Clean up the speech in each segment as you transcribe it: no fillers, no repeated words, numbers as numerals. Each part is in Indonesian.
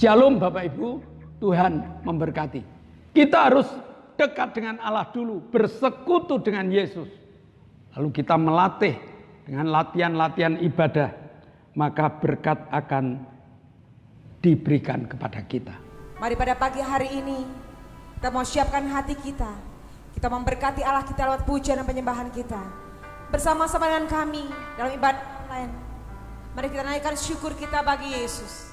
Shalom Bapak Ibu, Tuhan memberkati. Kita harus dekat dengan Allah dulu, bersekutu dengan Yesus. Lalu kita melatih dengan latihan-latihan ibadah, maka berkat akan diberikan kepada kita. Mari pada pagi hari ini kita mau siapkan hati kita. Kita memberkati Allah kita lewat pujian dan penyembahan kita. Bersama-sama dengan kami dalam ibadah online. Mari kita naikkan syukur kita bagi Yesus.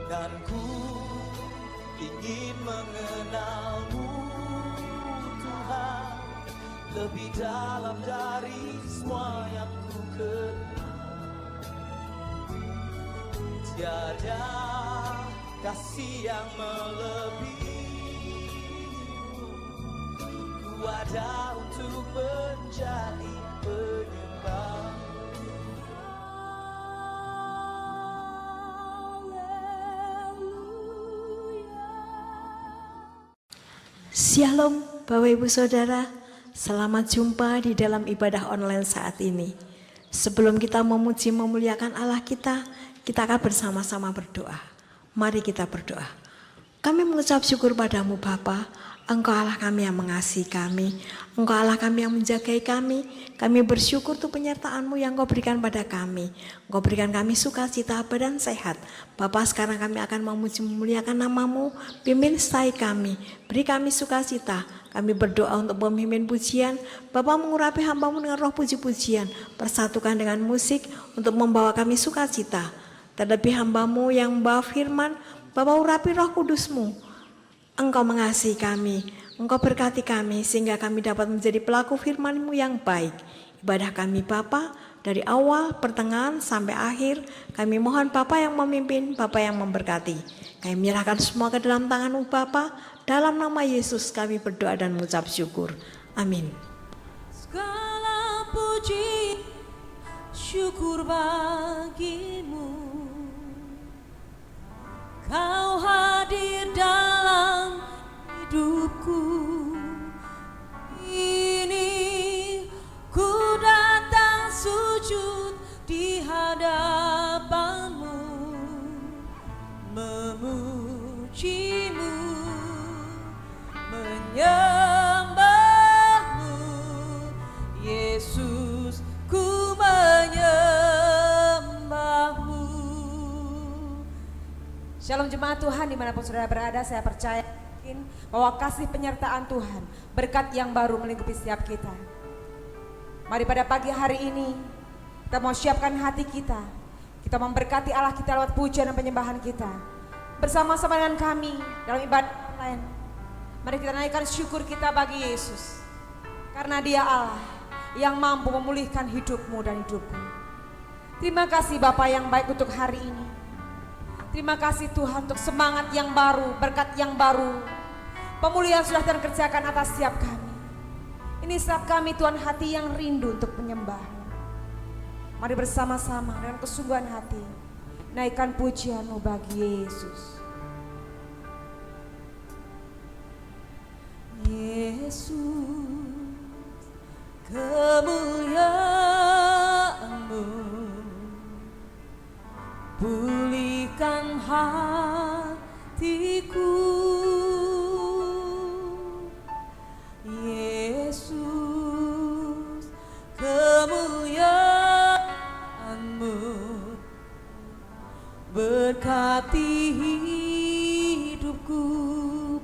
Dan ku ingin mengenalmu Tuhan, lebih dalam dari semua yang ku kenal. Tiada kasih yang melebihimu, ku ada untuk menjadi penyembah. Shalom Bapak Ibu Saudara, selamat jumpa di dalam ibadah online saat ini. Sebelum kita memuji memuliakan Allah kita akan bersama-sama berdoa. Mari kita berdoa. Kami mengucap syukur padamu Bapa, Engkau Allah kami yang mengasihi kami, Engkau Allah kami yang menjagai kami. Kami bersyukur untuk penyertaan-Mu yang Engkau berikan pada kami. Engkau berikan kami sukacita, badan sehat. Bapa, sekarang kami akan memuji memuliakan nama-Mu, pimpin sertai kami, beri kami sukacita. Kami berdoa untuk pemimpin pujian, Bapa mengurapi hamba-Mu dengan roh puji-pujian, persatukan dengan musik untuk membawa kami sukacita. Terlebih hamba-Mu yang membawa firman, Bapa urapi roh kudus-Mu. Engkau mengasihi kami, Engkau berkati kami sehingga kami dapat menjadi pelaku firman-Mu yang baik. Ibadah kami Bapa, dari awal, pertengahan, sampai akhir, kami mohon Bapa yang memimpin, Bapa yang memberkati. Kami menyerahkan semua ke dalam tangan-Mu Bapa, dalam nama Yesus kami berdoa dan mengucap syukur. Amin. Segala puji, syukur bagimu. Kau hadir dalam hidupku. Ini ku datang sujud di hadapan-Mu, memuji-Mu, menyembah-Mu. Yesus, ku menyembah-Mu. Shalom jemaat Tuhan dimanapun saudara berada, saya percaya bahwa kasih penyertaan Tuhan, berkat yang baru melingkupi setiap kita. Mari pada pagi hari ini kita mau siapkan hati kita. Kita memberkati Allah kita lewat pujian dan penyembahan kita. Bersama-sama dengan kami dalam ibadah online. Mari kita naikkan syukur kita bagi Yesus. Karena Dia Allah yang mampu memulihkan hidupmu dan hidupku. Terima kasih Bapa yang baik untuk hari ini. Terima kasih Tuhan untuk semangat yang baru, berkat yang baru. Pemulihan sudah Tuhan kerjakan atas setiap kami. Ini saat kami Tuhan hati yang rindu untuk menyembah. Mari bersama-sama dengan kesungguhan hati naikkan pujian-Mu bagi Yesus. Yesus, kemuliaan-Mu pulihkan hatiku. Yesus, kemuliaan-Mu berkati hidupku.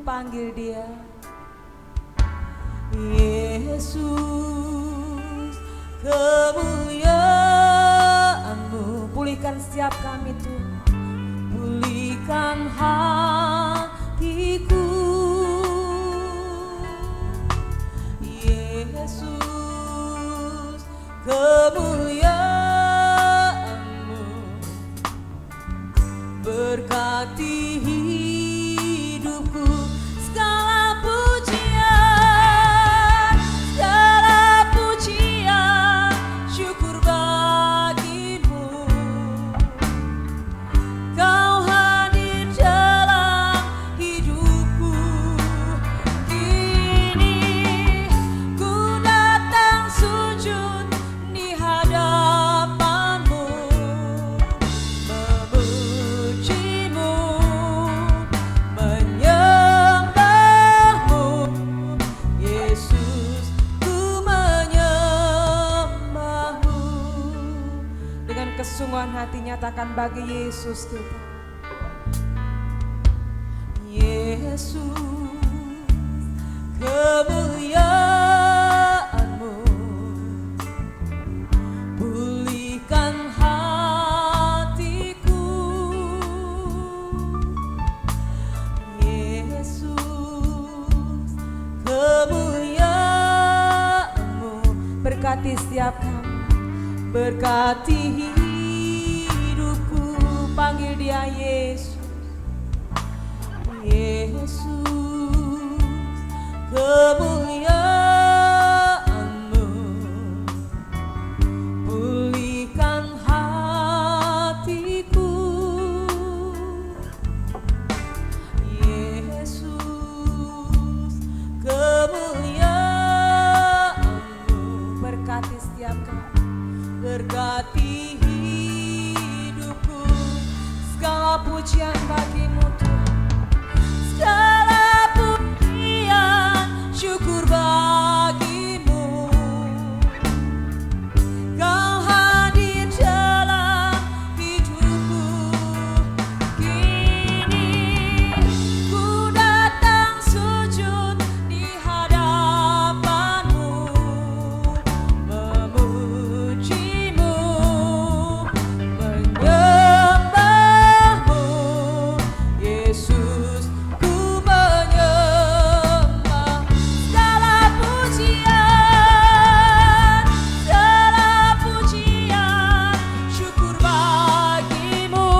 Panggil Dia. Yesus, kemuliaan-Mu pulihkan setiap kami Tuhan. Pulihkan hatiku. Yesus, kemuliaan-Mu berkati hidupku. Segala pujian, syukur bagimu. Kau hadir dalam kemuliaan bagi Yesus kita. Yesus, kemuliaan-Mu pulihkan hatiku. Yesus, kemuliaan-Mu berkati setiap kami, berkati hidupku. Panggil Dia Yesus. Yesus, kemuliaan-Mu pulihkan hatiku. Yesus, kemuliaan-Mu berkati setiap kami, berkati hidupku. Segala pujian bagi-Mu Tuhan, segala pujian syukur bagi-Mu. Kau hadir dalam hidupku. Kini ku datang sujud di hadapan-Mu, memuji-Mu, menyembah-Mu. Yesus, ku menyembah. Segala pujian syukur bagi-Mu.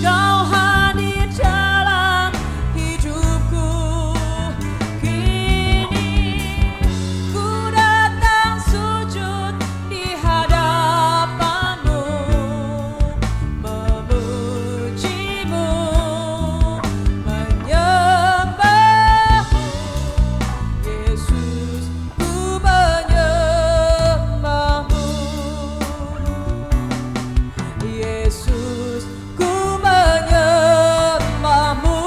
Kau hadir dalam hidupku. Kini ku datang sujud di hadapan-Mu, memuji-Mu, menyembah-Mu. Yesus, ku menyembah-Mu. Yesus, ku menyembah-Mu.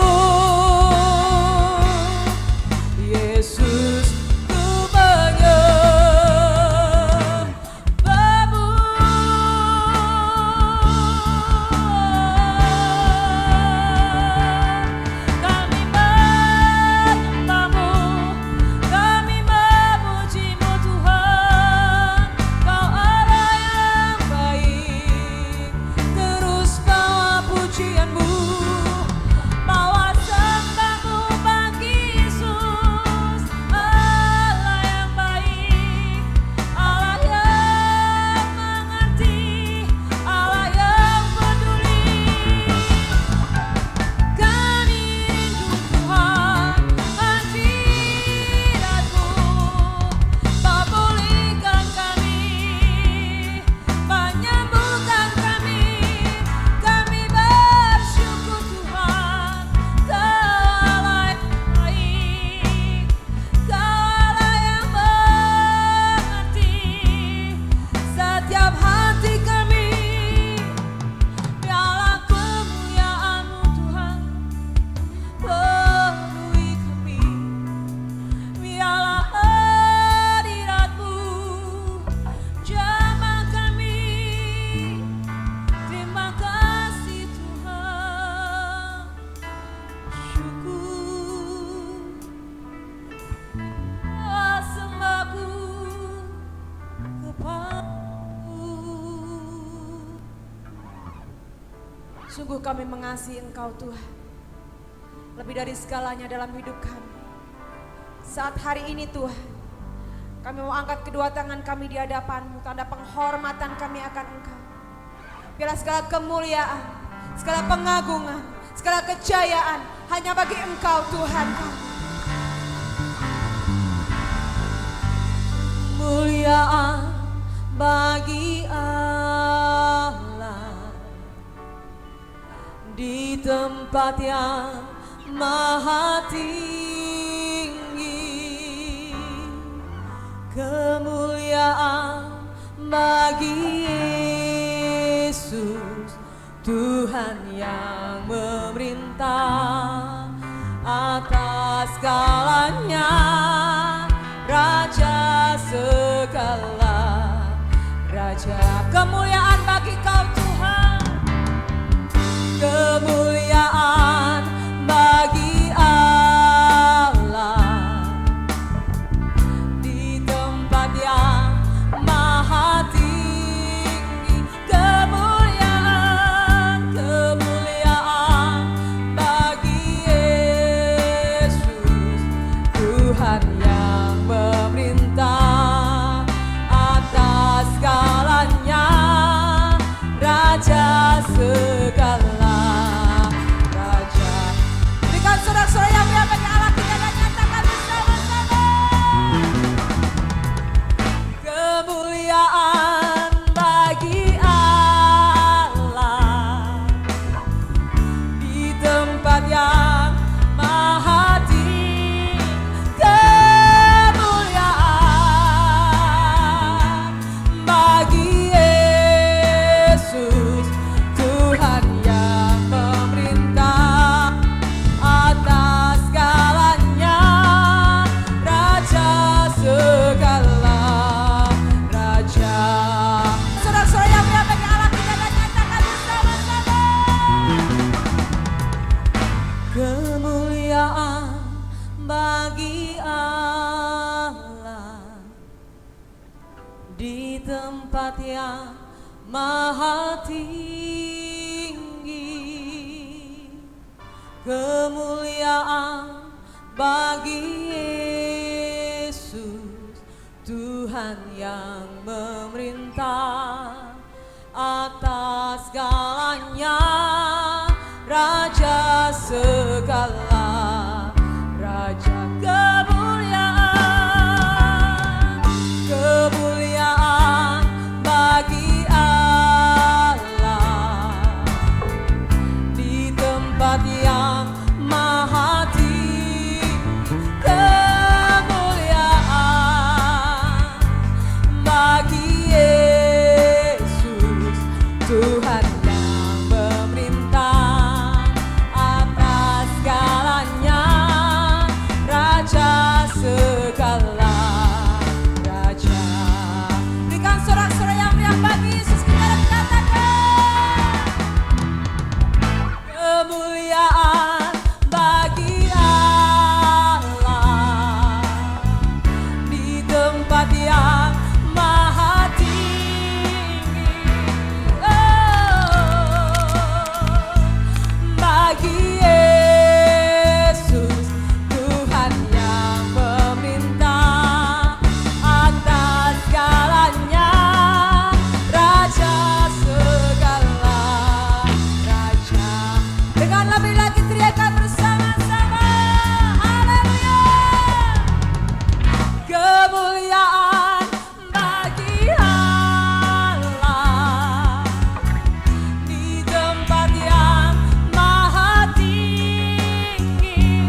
Yesus, ku menyembah-Mu. Kami menyembah-Mu, kami memuji-Mu Tuhan. Kau Allah yang baik, terus bawa pujian-Mu, bawa sembah-Mu bagi Yesus. Allah yang baik, Allah yang mengerti, Allah yang peduli. Kami rindu Tuhan hadirat-Mu, memulihkan kami, menyembuhkan kami. Kami bersyukur Tuhan, Kau Allah yang baik, Kau Allah yang mengerti setiap hati kami. Biarlah kemuliaan-Mu Tuhan penuhi kami. Biarlah hadirat-Mu jamah kami. Terima kasih Tuhan. Syukur sembahku kepadamu. Sungguh kami mengasihi Engkau Tuhan, lebih dari segalanya dalam hidup kami. Saat hari ini Tuhan, kami mau angkat kedua tangan kami di hadapan-Mu, tanda penghormatan kami akan Engkau. Biarlah segala kemuliaan, segala pengagungan, segala kejayaan hanya bagi Engkau Tuhan kami. Kemuliaan bagi Allah di tempat yang maha tinggi. Kemuliaan bagi Yesus, Tuhan yang memerintah atas segalanya, Raja segala raja. Kemuliaan bagi bagi Allah di tempat yang maha tinggi, kemuliaan bagi Yesus, Tuhan yang memerintah atas segalanya, Raja segala, Raja kemuliaan, kemuliaan bagi Allah di tempat yang maha tinggi, kemuliaan bagi Yesus, Tuhan yang memerintah atas segalanya, Raja segala, Raja. Berikan sorak-sorai yang meriah bagi Yesus, kita katakan kemuliaan bagi Allah di tempat yang maha tinggi, bagi Yesus, Tuhan yang memerintah atas segalanya, Raja segala, Raja. Dengan lebih lagi teriakan bersama-sama, haleluya. Kemuliaan bagi Allah di tempat yang maha tinggi,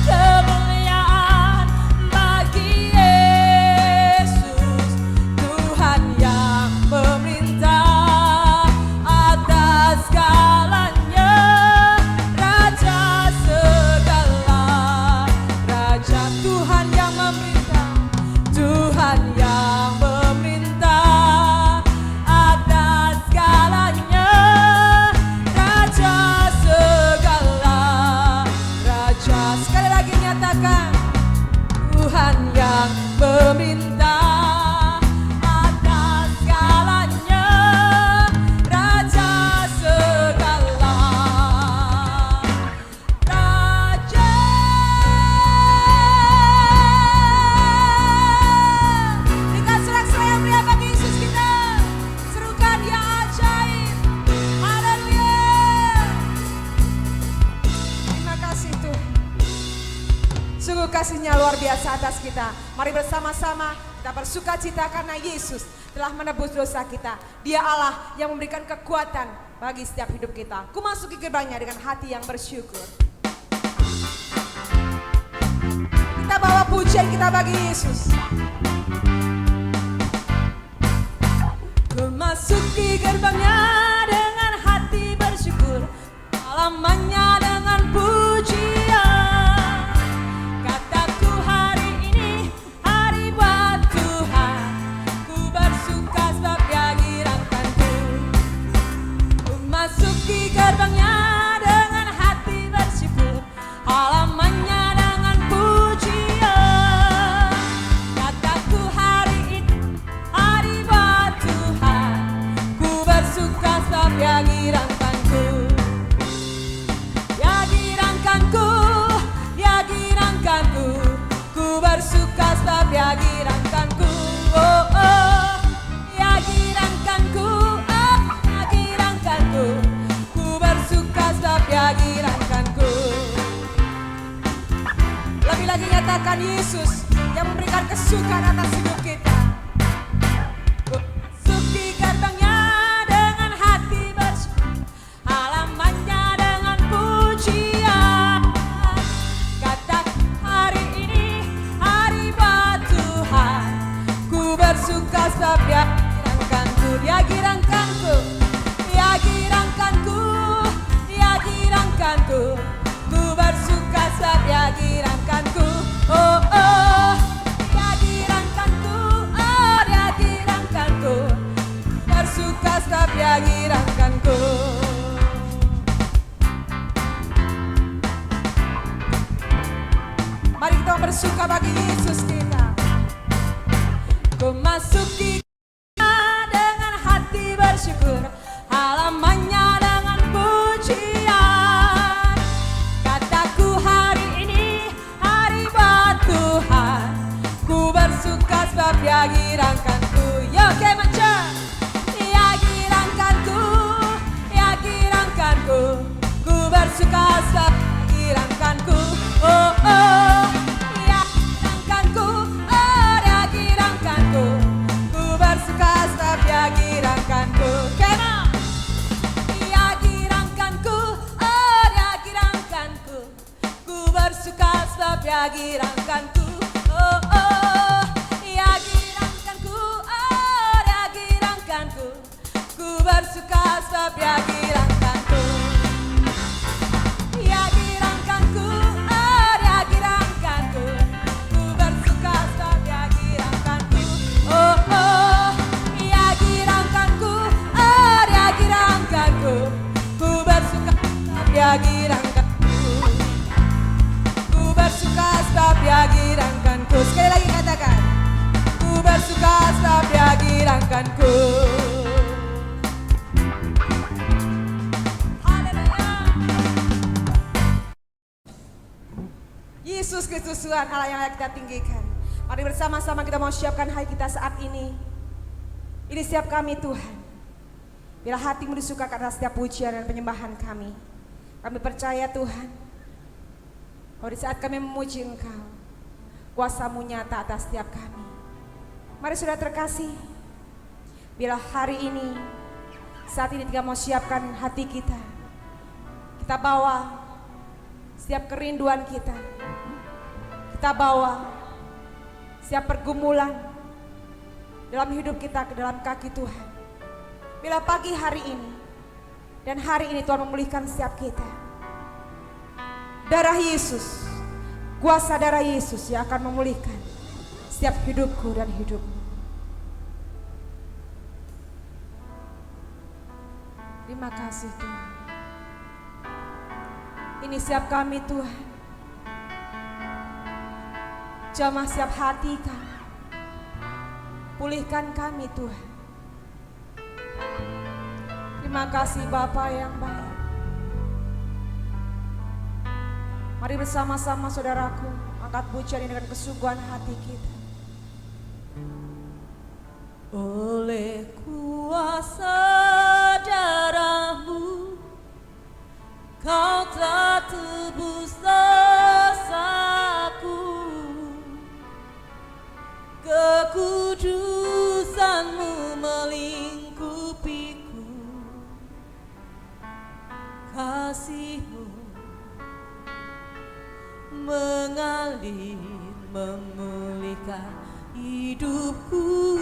kemuliaan bagi Yesus, Tuhan yang memerintah atas segalanya, Raja segala, Raja. Tuhan yang memerintah, Tuhan yang memerintah atas segalanya, Raja segala, Raja. Sekali lagi nyatakan, Tuhan yang memerintah atas segalanya, Raja segala, Raja. Berikan sorak-sorai yang meriah bagi Yesus, kita serukan Dia ajaib, haleluya. Terima kasih Tuhan, sungguh kasih-Nya luar biasa atas kita. Mari bersama-sama kita bersuka cita karena Yesus telah menebus dosa kita. Dia Allah yang memberikan kekuatan bagi setiap hidup kita. Ku masuki gerbangnya dengan hati yang bersyukur. Kita bawa pujian kita bagi Yesus. Ku masuki gerbangnya dengan hati bersyukur, halamannya dengan pujian. Kataku hari ini hari buat Tuhan, ku bersuka sebab Dia girangkanku. Ku masuki gerbangnya dengan hati bersyukur, halamannya dengan pujian. Kataku hari ini hari buat Tuhan, ku bersuka sebab Dia girangkanku. Dia girangkanku, Dia girangkanku, ku bersuka sebab Dia girangkanku. Oh oh, Dia girangkanku, oh, Dia girangkanku, ku bersuka sebab Dia girangkanku. Lebih lagi nyatakan Yesus yang memberikan kesukaan atas hidup kita. Masuki gerbangnya dengan hati bersyukur, halamannya dengan pujian. Kata hari ini hari buat Tuhan, ku bersuka sebab Dia girangkanku. Dia girangkanku, Dia girangkanku, Dia girangkanku, ku bersuka sebab Dia girangkanku. Oh oh, Dia girangkanku, bersuka bagi Yesus kita. Ku masuki dengan hati bersyukur, halamannya dengan pujian. Kataku hari ini hari buat Tuhan, ku bersuka sebab Dia girangkanku. Yo kemancan, Dia girangkanku, Dia girangkanku. Ku bersuka sebab Dia girangkanku. Oh oh, Dia girangkanku, oh Dia girangkanku. Ku bersuka sebab Dia girangkanku. Come on. Dia girangkanku, oh Dia girangkanku. Ku bersuka sebab Dia girangkanku. Oh oh, Dia girangkanku, oh Dia girangkanku. Ku bersuka sebab Dia girangkanku. Dia girangkanku, oh Dia girangkanku. Ku bersuka sebab Dia girangkanku. Oh oh, Dia girangkanku, oh Dia girangkanku. Ku bersuka sebab Dia girangkanku. Ku bersuka sebab Dia girangkanku. Sekali lagi katakan, ku bersuka sebab Dia girangkanku. Haleluya. Yesus Kristus Tuhan Allah yang layak kita tinggikan. Mari bersama-sama kita mau siapkan hati kita saat ini. Ini setiap kami Tuhan. Bila hatimu disuka karena setiap pujian dan penyembahan kami. Kami percaya Tuhan, bahwa di saat kami memuji Engkau, kuasa-Mu nyata atas setiap kami. Mari saudara terkasih, bila hari ini, saat ini kita mau siapkan hati kita. Kita bawa setiap kerinduan kita. Kita bawa setiap pergumulan dalam hidup kita ke dalam kaki Tuhan. Bila pagi hari ini dan hari ini Tuhan memulihkan setiap kita. Darah Yesus, kuasa darah Yesus yang akan memulihkan setiap hidupku dan hidupmu. Terima kasih Tuhan. Ini siap kami Tuhan. Jamah siap hati kami. Pulihkan kami Tuhan. Terima kasih Bapa yang baik. Mari bersama-sama saudaraku, angkat pujian ini dengan kesungguhan hati kita. Oleh kuasa darah-Mu, Kau telah tebus dosaku. Kekudusan-Mu melingkupiku. Kasih-Mu mengalir memulihkan hidupku.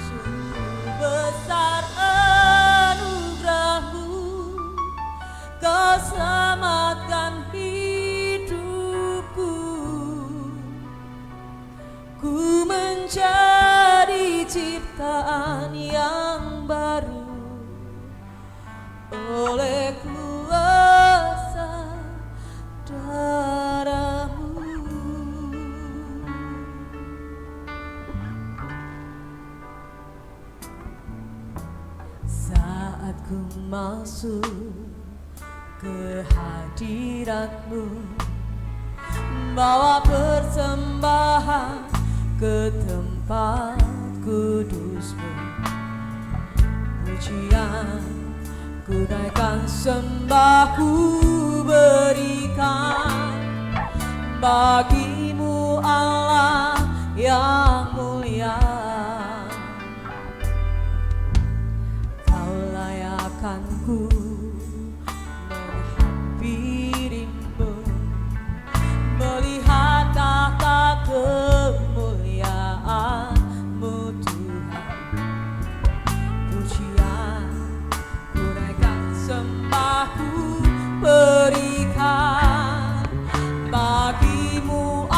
Sungguh besar anugerah-Mu, Kau selamatkan hidupku. Ku menjadi ciptaan yang baru oleh kuasa darah-Mu. Saat ku masuk ke hadirat-Mu, bawa persembahan ke tempat kudus-Mu. Pujian ku naikkan, sembahku berikan bagi-Mu Allah yang mulia. Kau layakkan ku menghampiri-Mu, melihat tahta kemuliaan-Mu Tuhan. Pujian ku naikkan, sembahku berikan bagi-Mu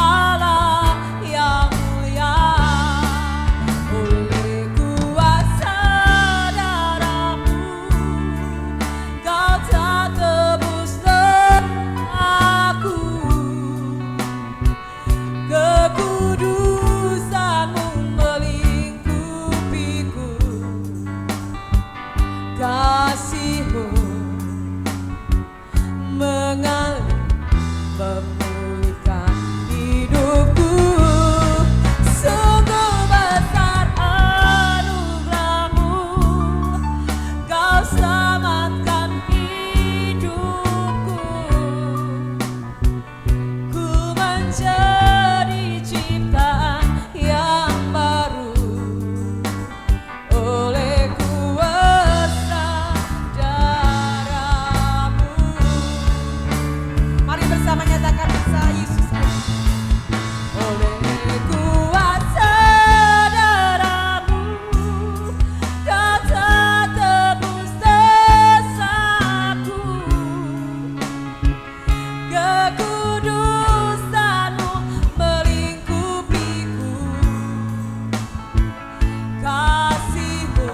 memulihkan hidupku. Sungguh besar anugerah-Mu, Kau selamatkan hidupku. Ku menjadi ciptaan yang baru oleh kuasa darah-Mu. Mari bersama nyatakan bersama Yesus. Oleh kuasa darah-Mu, Kau telah tebus dosaku. Kekudusan-Mu melingkupiku. Kasih-Mu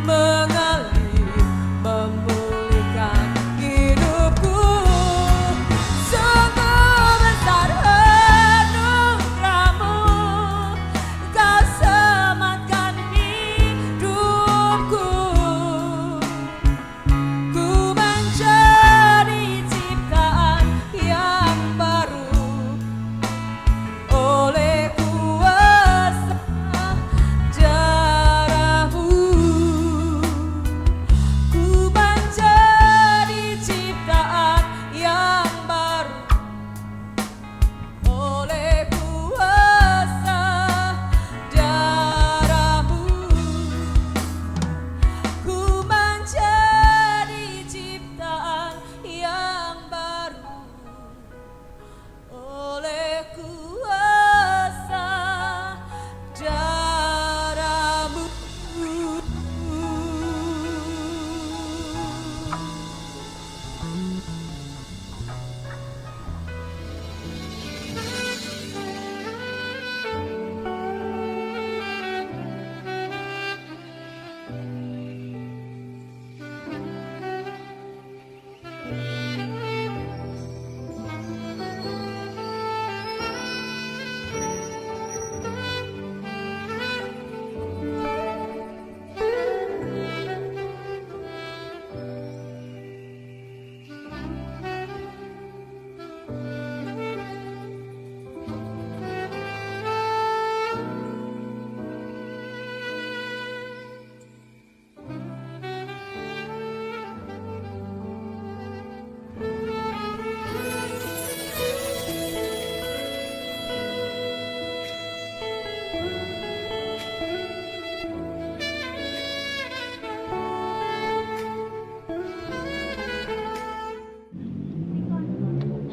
mengalir memulihkan hidupku. Sungguh besar anugerah-Mu, Kau selamatkan hidupku. Ku menjadi ciptaan yang baru oleh kuasa darah-Mu. Ku menjadi ciptaan yang baru oleh kuasa darah-Mu. Ku menjadi ciptaan yang baru oleh kuasa darah-Mu.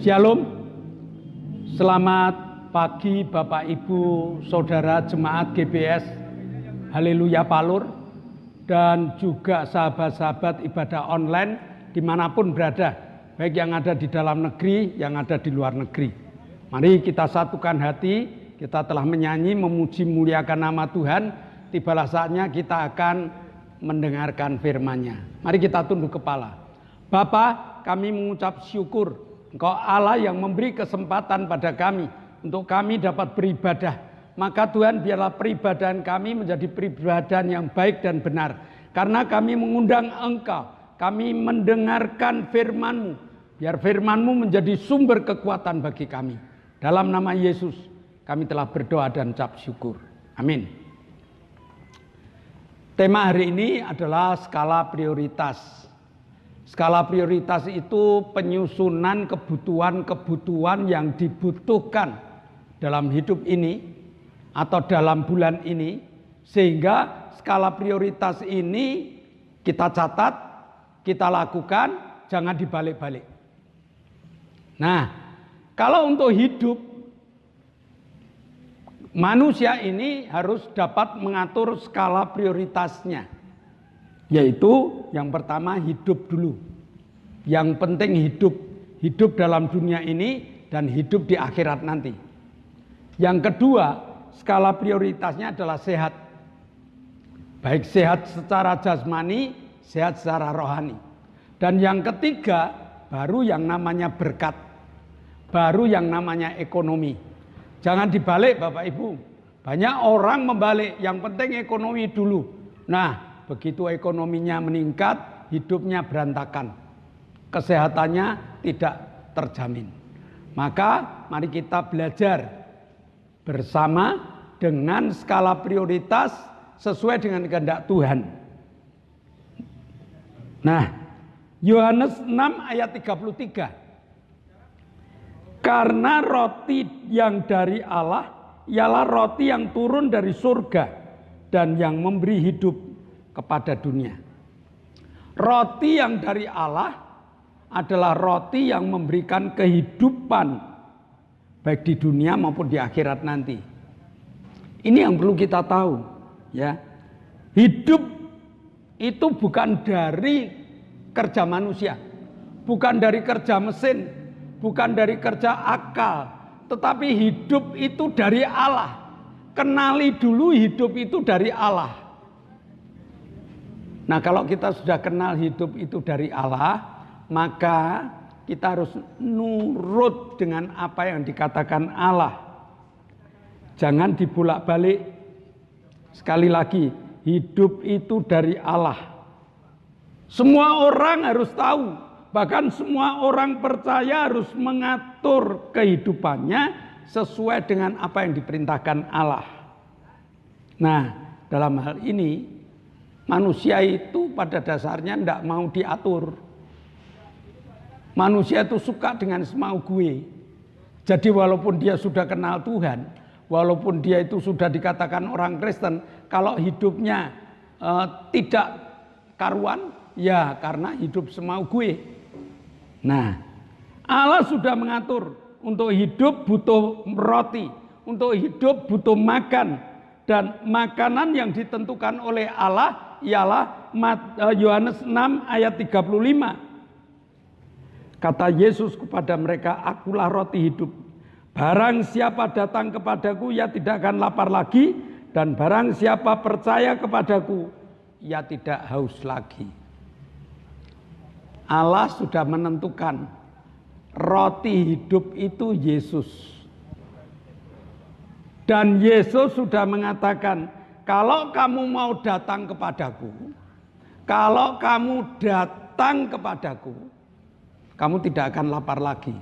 Shalom, selamat pagi Bapak Ibu Saudara Jemaat GBS Haleluya Palur dan juga sahabat-sahabat ibadah online dimanapun berada, baik yang ada di dalam negeri, yang ada di luar negeri. Mari kita satukan hati, kita telah menyanyi memuji muliakan nama Tuhan, tibalah saatnya kita akan mendengarkan firman-Nya. Mari kita tunduk kepala. Bapa, kami mengucap syukur Engkau Allah yang memberi kesempatan pada kami untuk kami dapat beribadah. Maka Tuhan, biarlah peribadahan kami menjadi peribadahan yang baik dan benar. Karena kami mengundang Engkau, kami mendengarkan firman-Mu. Biar firman-Mu menjadi sumber kekuatan bagi kami. Dalam nama Yesus kami telah berdoa dan ucap syukur. Amin. Tema hari ini adalah skala prioritas. Skala prioritas itu penyusunan kebutuhan-kebutuhan yang dibutuhkan dalam hidup ini atau dalam bulan ini, sehingga skala prioritas ini kita catat, kita lakukan, jangan dibalik-balik. Nah, kalau untuk hidup, manusia ini harus dapat mengatur skala prioritasnya. Yaitu yang pertama hidup dulu. Yang penting hidup dalam dunia ini dan hidup di akhirat nanti. Yang kedua, skala prioritasnya adalah sehat. Baik sehat secara jasmani, sehat secara rohani. Dan yang ketiga, baru yang namanya berkat. Baru yang namanya ekonomi. Jangan dibalik Bapak Ibu. Banyak orang membalik, yang penting ekonomi dulu. Nah, begitu ekonominya meningkat, hidupnya berantakan. Kesehatannya tidak terjamin. Maka mari kita belajar bersama dengan skala prioritas sesuai dengan kehendak Tuhan. Nah, Yohanes 6 ayat 33. Karena roti yang dari Allah ialah roti yang turun dari surga dan yang memberi hidup kepada dunia. Roti yang dari Allah adalah roti yang memberikan kehidupan baik di dunia maupun di akhirat nanti. Ini yang perlu kita tahu, ya. Hidup itu bukan dari kerja manusia, bukan dari kerja mesin, bukan dari kerja akal, tetapi hidup itu dari Allah. Kenali dulu hidup itu dari Allah. Nah, kalau kita sudah kenal hidup itu dari Allah, maka kita harus nurut dengan apa yang dikatakan Allah. Jangan dibolak-balik. Sekali lagi, hidup itu dari Allah. Semua orang harus tahu, bahkan semua orang percaya harus mengatur kehidupannya sesuai dengan apa yang diperintahkan Allah. Nah, dalam hal ini manusia itu pada dasarnya tidak mau diatur. Manusia itu suka dengan semau gue. Jadi walaupun dia sudah kenal Tuhan, walaupun dia itu sudah dikatakan orang Kristen, kalau hidupnya tidak karuan, ya karena hidup semau gue. Nah, Allah sudah mengatur untuk hidup butuh roti, untuk hidup butuh makan, dan makanan yang ditentukan oleh Allah ialah Yohanes 6 ayat 35. Kata Yesus kepada mereka, akulah roti hidup. Barang siapa datang kepadaku, ia tidak akan lapar lagi. Dan barang siapa percaya kepadaku, ia tidak haus lagi. Allah sudah menentukan roti hidup itu Yesus. Dan Yesus sudah mengatakan, kalau kamu mau datang kepadaku, kalau kamu datang kepadaku, kamu tidak akan lapar lagi.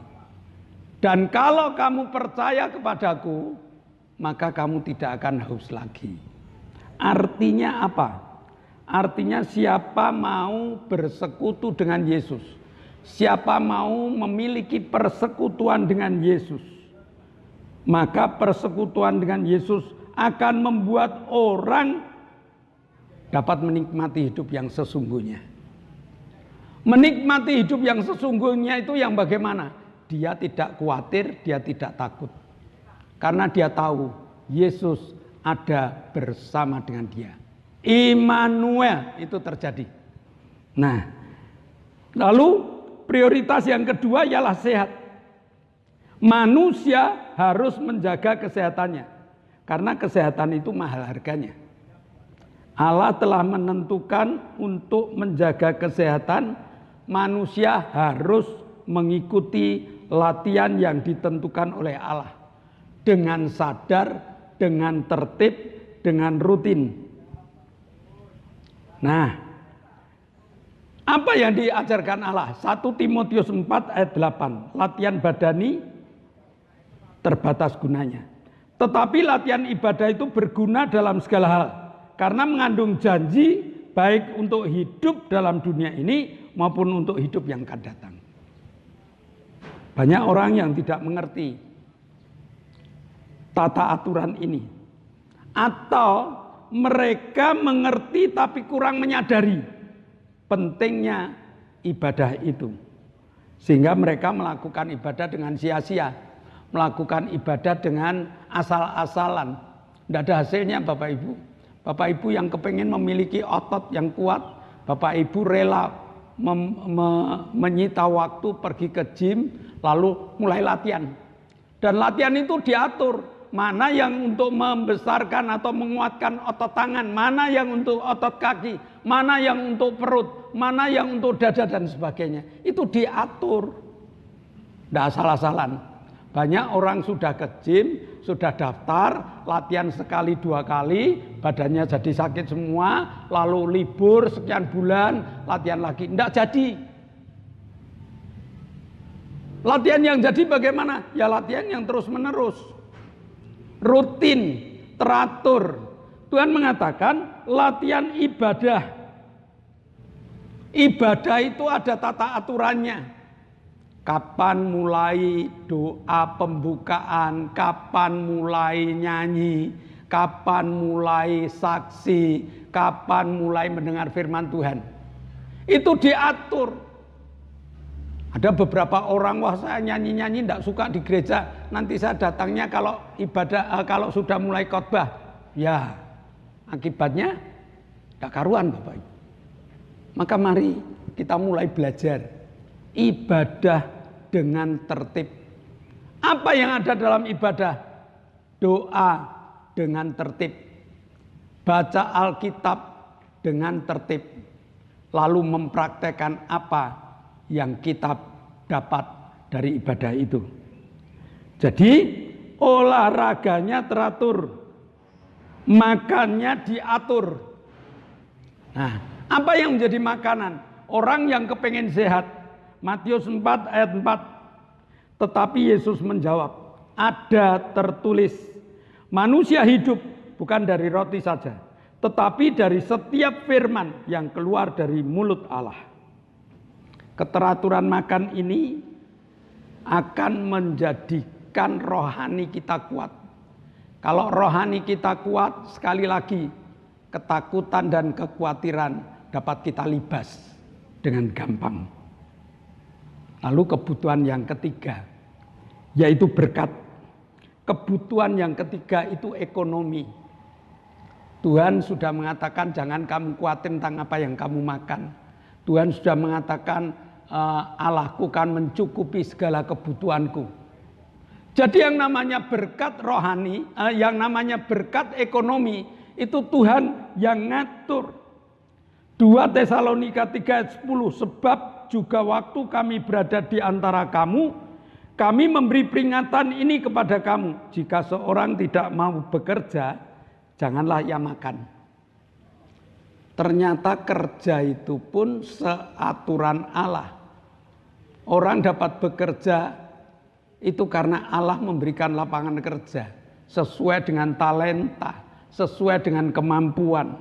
Dan kalau kamu percaya kepadaku, maka kamu tidak akan haus lagi. Artinya apa? Artinya siapa mau bersekutu dengan Yesus, siapa mau memiliki persekutuan dengan Yesus, maka persekutuan dengan Yesus akan membuat orang dapat menikmati hidup yang sesungguhnya. Menikmati hidup yang sesungguhnya itu yang bagaimana? Dia tidak khawatir, dia tidak takut. Karena dia tahu Yesus ada bersama dengan dia. Immanuel itu terjadi. Nah, lalu prioritas yang kedua ialah sehat. Manusia harus menjaga kesehatannya. Karena kesehatan itu mahal harganya. Allah telah menentukan untuk menjaga kesehatan. Manusia harus mengikuti latihan yang ditentukan oleh Allah. Dengan sadar, dengan tertib, dengan rutin. Nah, apa yang diajarkan Allah? 1 Timotius 4 ayat 8. Latihan badani terbatas gunanya. Tetapi latihan ibadah itu berguna dalam segala hal. Karena mengandung janji baik untuk hidup dalam dunia ini maupun untuk hidup yang akan datang. Banyak orang yang tidak mengerti tata aturan ini. Atau mereka mengerti tapi kurang menyadari pentingnya ibadah itu. Sehingga mereka melakukan ibadah dengan sia-sia. Melakukan ibadah dengan asal-asalan. Tidak ada hasilnya Bapak Ibu. Bapak Ibu yang kepengen memiliki otot yang kuat, Bapak Ibu rela menyita waktu pergi ke gym, lalu mulai latihan. Dan latihan itu diatur, mana yang untuk membesarkan atau menguatkan otot tangan, mana yang untuk otot kaki, mana yang untuk perut, mana yang untuk dada dan sebagainya. Itu diatur. Tidak asal-asalan. Banyak orang sudah ke gym, sudah daftar, latihan sekali 2 kali, badannya jadi sakit semua, lalu libur sekian bulan, latihan lagi. Tidak jadi. Latihan yang jadi bagaimana? Ya latihan yang terus menerus. Rutin, teratur. Tuhan mengatakan latihan ibadah. Ibadah itu ada tata aturannya. Kapan mulai doa pembukaan, kapan mulai nyanyi, kapan mulai saksi, kapan mulai mendengar firman Tuhan. Itu diatur. Ada beberapa orang, wah saya nyanyi-nyanyi tidak suka di gereja, nanti saya datangnya kalau ibadah, kalau sudah mulai khotbah. Ya, akibatnya gak karuan Bapak Ibu. Maka mari kita mulai belajar ibadah dengan tertib. Apa yang ada dalam ibadah? Doa dengan tertib. Baca Alkitab dengan tertib. Lalu mempraktekkan apa yang kita dapat dari ibadah itu. Jadi olahraganya teratur, makannya diatur. Nah, apa yang menjadi makanan? Orang yang kepengen sehat. Matius 4 ayat 4. Tetapi Yesus menjawab, ada tertulis, manusia hidup bukan dari roti saja, tetapi dari setiap firman yang keluar dari mulut Allah. Keteraturan makan ini akan menjadikan rohani kita kuat. Kalau rohani kita kuat, sekali lagi ketakutan dan kekhawatiran dapat kita libas dengan gampang. Lalu kebutuhan yang ketiga, yaitu berkat. Kebutuhan yang ketiga itu ekonomi. Tuhan sudah mengatakan jangan kamu khawatir tentang apa yang kamu makan. Tuhan sudah mengatakan Allahku kan mencukupi segala kebutuhanku. Jadi yang namanya berkat rohani, yang namanya berkat ekonomi, itu Tuhan yang ngatur. 2 Tesalonika 3 ayat 10, sebab juga waktu kami berada di antara kamu, kami memberi peringatan ini kepada kamu. Jika seorang tidak mau bekerja, janganlah ia makan. Ternyata kerja itu pun seaturan Allah. Orang dapat bekerja itu karena Allah memberikan lapangan kerja sesuai dengan talenta, sesuai dengan kemampuan.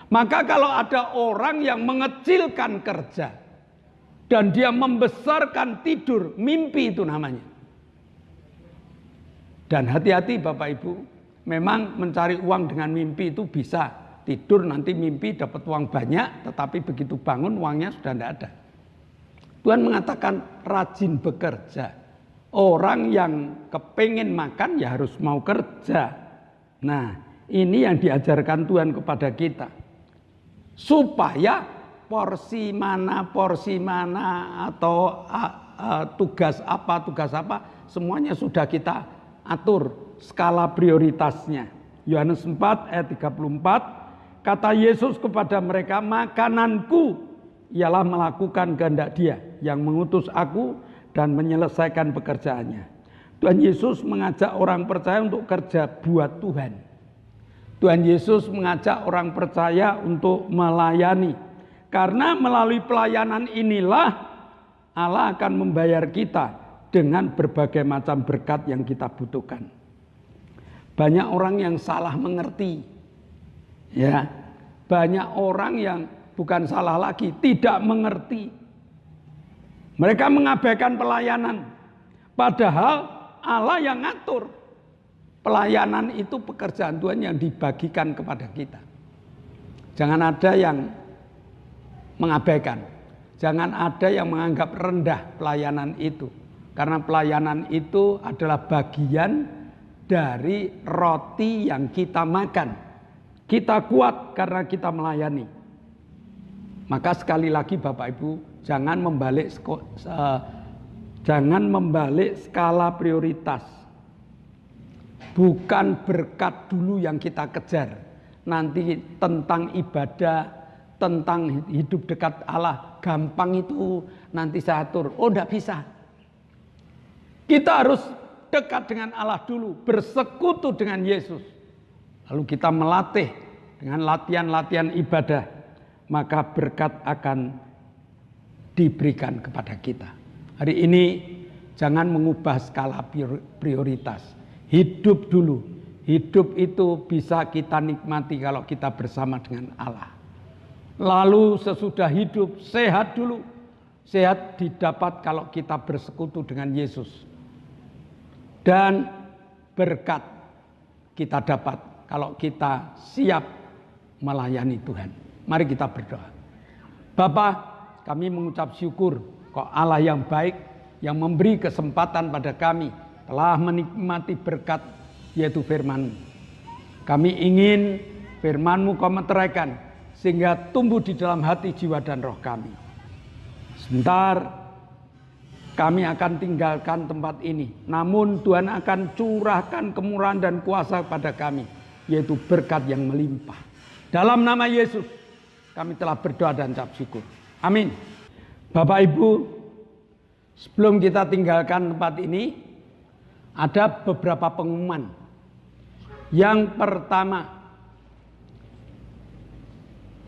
Maka kalau ada orang yang mengecilkan kerja dan dia membesarkan tidur, mimpi itu namanya. Dan hati-hati Bapak Ibu, memang mencari uang dengan mimpi itu bisa. Tidur nanti mimpi dapat uang banyak, tetapi begitu bangun uangnya sudah tidak ada. Tuhan mengatakan rajin bekerja. Orang yang kepengen makan ya harus mau kerja. Nah, ini yang diajarkan Tuhan kepada kita. Supaya porsi mana atau tugas apa, semuanya sudah kita atur skala prioritasnya. Yohanes 4 ayat 34. Kata Yesus kepada mereka, makananku ialah melakukan kehendak Dia yang mengutus aku dan menyelesaikan pekerjaannya. Tuhan Yesus mengajak orang percaya untuk kerja buat Tuhan. Tuhan Yesus mengajak orang percaya untuk melayani. Karena melalui pelayanan inilah Allah akan membayar kita dengan berbagai macam berkat yang kita butuhkan. Banyak orang yang salah mengerti. Ya, banyak orang yang bukan salah lagi, tidak mengerti. Mereka mengabaikan pelayanan. Padahal Allah yang ngatur. Pelayanan itu pekerjaan Tuhan yang dibagikan kepada kita. Jangan ada yang mengabaikan. Jangan ada yang menganggap rendah pelayanan itu. Karena pelayanan itu adalah bagian dari roti yang kita makan. Kita kuat karena kita melayani. Maka sekali lagi Bapak Ibu, jangan membalik skala prioritas. Bukan berkat dulu yang kita kejar. Nanti tentang ibadah, tentang hidup dekat Allah, gampang itu nanti saya atur. Oh, enggak bisa. Kita harus dekat dengan Allah dulu, bersekutu dengan Yesus. Lalu kita melatih dengan latihan-latihan ibadah, maka berkat akan diberikan kepada kita. Hari ini Jangan mengubah skala prioritas. Hidup dulu. Hidup itu bisa kita nikmati kalau kita bersama dengan Allah. Lalu sesudah hidup, sehat dulu. Sehat didapat kalau kita bersekutu dengan Yesus. Dan berkat kita dapat kalau kita siap melayani Tuhan. Mari kita berdoa. Bapa, kami mengucap syukur kok Allah yang baik, yang memberi kesempatan pada kami telah menikmati berkat yaitu firman-Mu. Kami ingin firman-Mu Kau meteraikan sehingga tumbuh di dalam hati, jiwa dan roh kami. Sebentar kami akan tinggalkan tempat ini, namun Tuhan akan curahkan kemurahan dan kuasa pada kami, yaitu berkat yang melimpah. Dalam nama Yesus kami telah berdoa dan ucap syukur. Amin. Bapak Ibu, sebelum kita tinggalkan tempat ini, ada beberapa pengumuman. Yang pertama,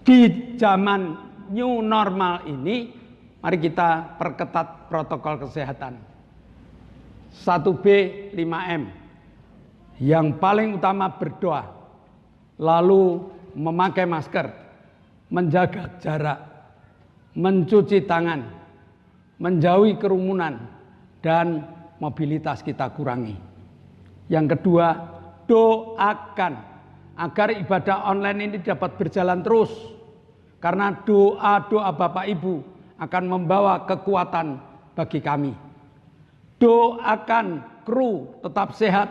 di zaman new normal ini, mari kita perketat protokol kesehatan. 1B, 5M. Yang paling utama berdoa, lalu memakai masker, menjaga jarak, mencuci tangan, menjauhi kerumunan, dan mobilitas kita kurangi. Yang kedua, doakan agar ibadah online ini dapat berjalan terus. Karena doa-doa Bapak Ibu akan membawa kekuatan bagi kami. Doakan kru tetap sehat,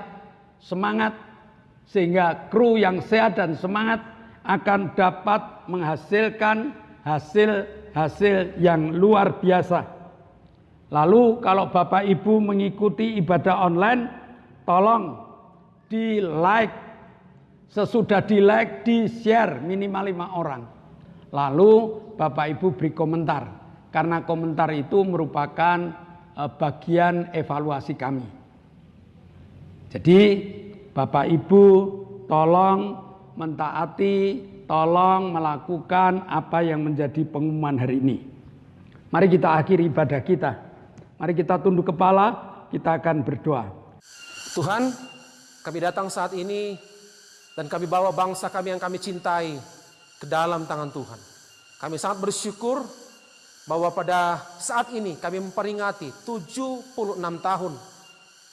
semangat, sehingga kru yang sehat dan semangat akan dapat menghasilkan hasil-hasil yang luar biasa. Lalu kalau Bapak Ibu mengikuti ibadah online, tolong di like, sesudah di like di share minimal 5 orang. Lalu Bapak Ibu beri komentar, karena komentar itu merupakan bagian evaluasi kami. Jadi Bapak Ibu tolong mentaati, tolong melakukan apa yang menjadi pengumuman hari ini. Mari kita akhiri ibadah kita. Mari kita tunduk kepala, kita akan berdoa. Tuhan, kami datang saat ini dan kami bawa bangsa kami yang kami cintai ke dalam tangan Tuhan. Kami sangat bersyukur bahwa pada saat ini kami memperingati 76 tahun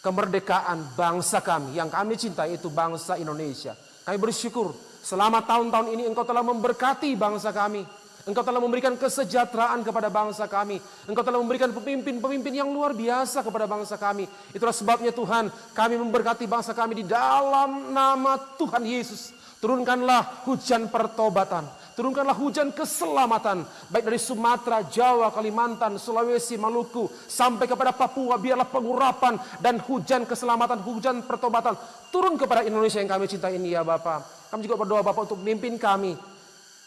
kemerdekaan bangsa kami yang kami cintai, itu bangsa Indonesia. Kami bersyukur selama tahun-tahun ini Engkau telah memberkati bangsa kami. Engkau telah memberikan kesejahteraan kepada bangsa kami. Engkau telah memberikan pemimpin-pemimpin yang luar biasa kepada bangsa kami. Itulah sebabnya Tuhan, kami memberkati bangsa kami di dalam nama Tuhan Yesus. Turunkanlah hujan pertobatan. Turunkanlah hujan keselamatan, baik dari Sumatera, Jawa, Kalimantan, Sulawesi, Maluku, sampai kepada Papua. Biarlah pengurapan dan hujan keselamatan, hujan pertobatan turun kepada Indonesia yang kami cintai ini ya Bapak. Kami juga berdoa Bapak untuk memimpin kami.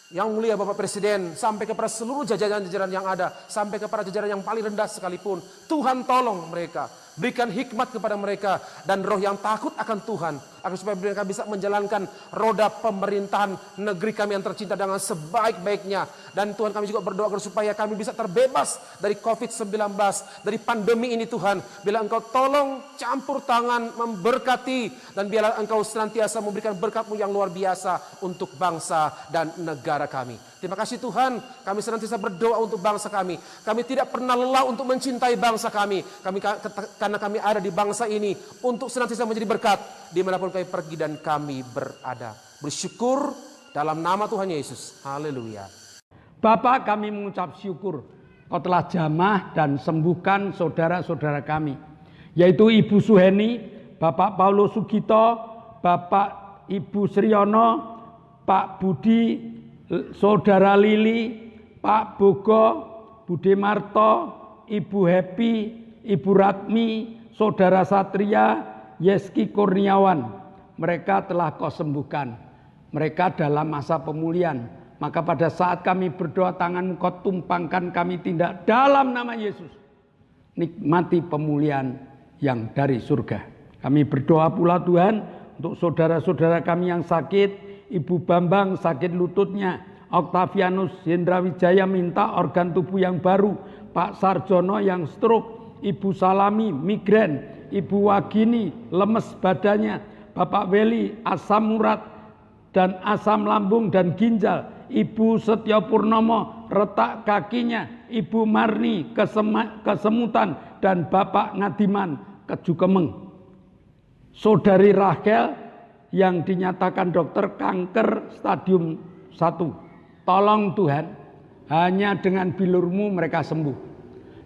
Yang mulia Bapak Presiden, sampai kepada seluruh jajaran-jajaran yang ada, sampai kepada jajaran yang paling rendah sekalipun. Tuhan tolong mereka, berikan hikmat kepada mereka, dan roh yang takut akan Tuhan, agar supaya mereka bisa menjalankan roda pemerintahan negeri kami yang tercinta dengan sebaik-baiknya. Dan Tuhan, kami juga berdoa agar supaya kami bisa terbebas dari COVID-19, dari pandemi ini Tuhan. Bila Engkau tolong campur tangan memberkati, dan biarlah Engkau senantiasa memberikan berkat-Mu yang luar biasa untuk bangsa dan negara kami. Terima kasih Tuhan, kami senantiasa berdoa untuk bangsa kami. Kami tidak pernah lelah untuk mencintai bangsa kami. Karena kami ada di bangsa ini untuk senantiasa menjadi berkat dimanapun kami pergi dan kami berada. Bersyukur dalam nama Tuhan Yesus. Haleluya. Bapak, kami mengucap syukur Kau telah jamah dan sembuhkan saudara-saudara kami, yaitu Ibu Suheni, Bapak Paulus Sugito, Bapak Ibu Sriono, Pak Budi, Saudara Lili, Pak Bogo, Bude Marto, Ibu Happy, Ibu Ratmi, Saudara Satria, Yeski Kurniawan. Mereka telah Kau sembuhkan. Mereka dalam masa pemulihan. Maka pada saat kami berdoa, tangan Kau tumpangkan, kami tindak dalam nama Yesus. Nikmati pemulihan yang dari surga. Kami berdoa pula Tuhan untuk saudara-saudara kami yang sakit. Ibu Bambang sakit lututnya, Octavianus Hendra Wijaya minta organ tubuh yang baru, Pak Sarjono yang stroke, Ibu Salami migrain, Ibu Wagini lemes badannya, Bapak Weli asam urat dan asam lambung dan ginjal, Ibu Setyo Purnomo retak kakinya, Ibu Marni kesemutan, dan Bapak Ngadiman keju kemeng. Saudari Rachel yang dinyatakan dokter kanker stadium 1. Tolong Tuhan, hanya dengan bilurmu mereka sembuh.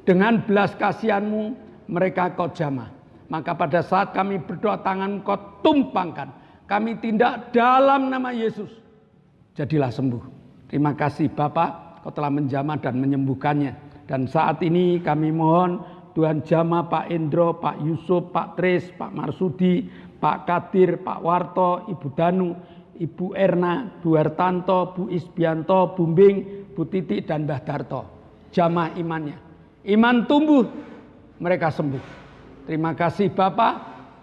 Dengan belas kasihanmu mereka kau jamah. Maka pada saat kami berdoa, tangan kau tumpangkan. Kami tindak dalam nama Yesus. Jadilah sembuh. Terima kasih Bapak, kau telah menjamah dan menyembuhkannya. Dan saat ini kami mohon Tuhan jamah Pak Indro, Pak Yusuf, Pak Tris, Pak Marsudi, Pak Kadir, Pak Warto, Ibu Danu, Ibu Erna, Bu Hertanto, Bu Isbianto, Bumbing, Bu Titi, dan Mbah Darto. Jamah imannya. Iman tumbuh, mereka sembuh. Terima kasih Bapak,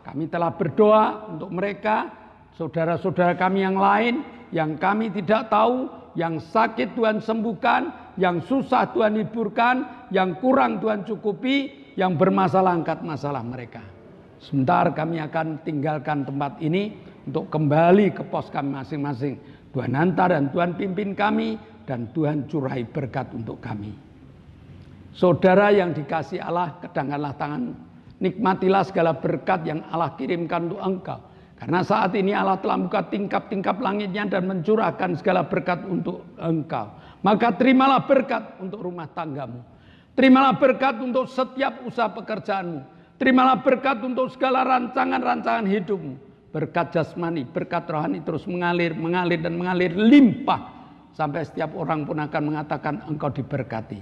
kami telah berdoa untuk mereka, saudara-saudara kami yang lain, yang kami tidak tahu, yang sakit Tuhan sembuhkan, yang susah Tuhan hiburkan, yang kurang Tuhan cukupi, yang bermasalah angkat masalah mereka. Sebentar kami akan tinggalkan tempat ini untuk kembali ke pos kami masing-masing. Tuhan hantar dan Tuhan pimpin kami, dan Tuhan curahi berkat untuk kami. Saudara yang dikasihi Allah, kedangkanlah tangan, nikmatilah segala berkat yang Allah kirimkan untuk engkau. Karena saat ini Allah telah buka tingkap-tingkap langitnya dan mencurahkan segala berkat untuk engkau. Maka terimalah berkat untuk rumah tanggamu. Terimalah berkat untuk setiap usaha pekerjaanmu. Terimalah berkat untuk segala rancangan-rancangan hidupmu. Berkat jasmani, berkat rohani terus mengalir, mengalir dan mengalir limpah. Sampai setiap orang pun akan mengatakan engkau diberkati.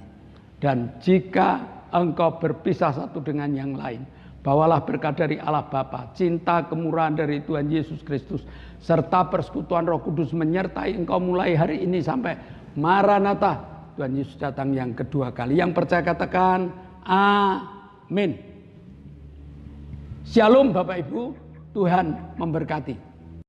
Dan jika engkau berpisah satu dengan yang lain, bawalah berkat dari Allah Bapa, cinta kemurahan dari Tuhan Yesus Kristus, serta persekutuan Roh Kudus menyertai engkau mulai hari ini sampai Maranatha, Tuhan Yesus datang yang kedua kali. Yang percaya katakan amin. Shalom Bapak Ibu, Tuhan memberkati.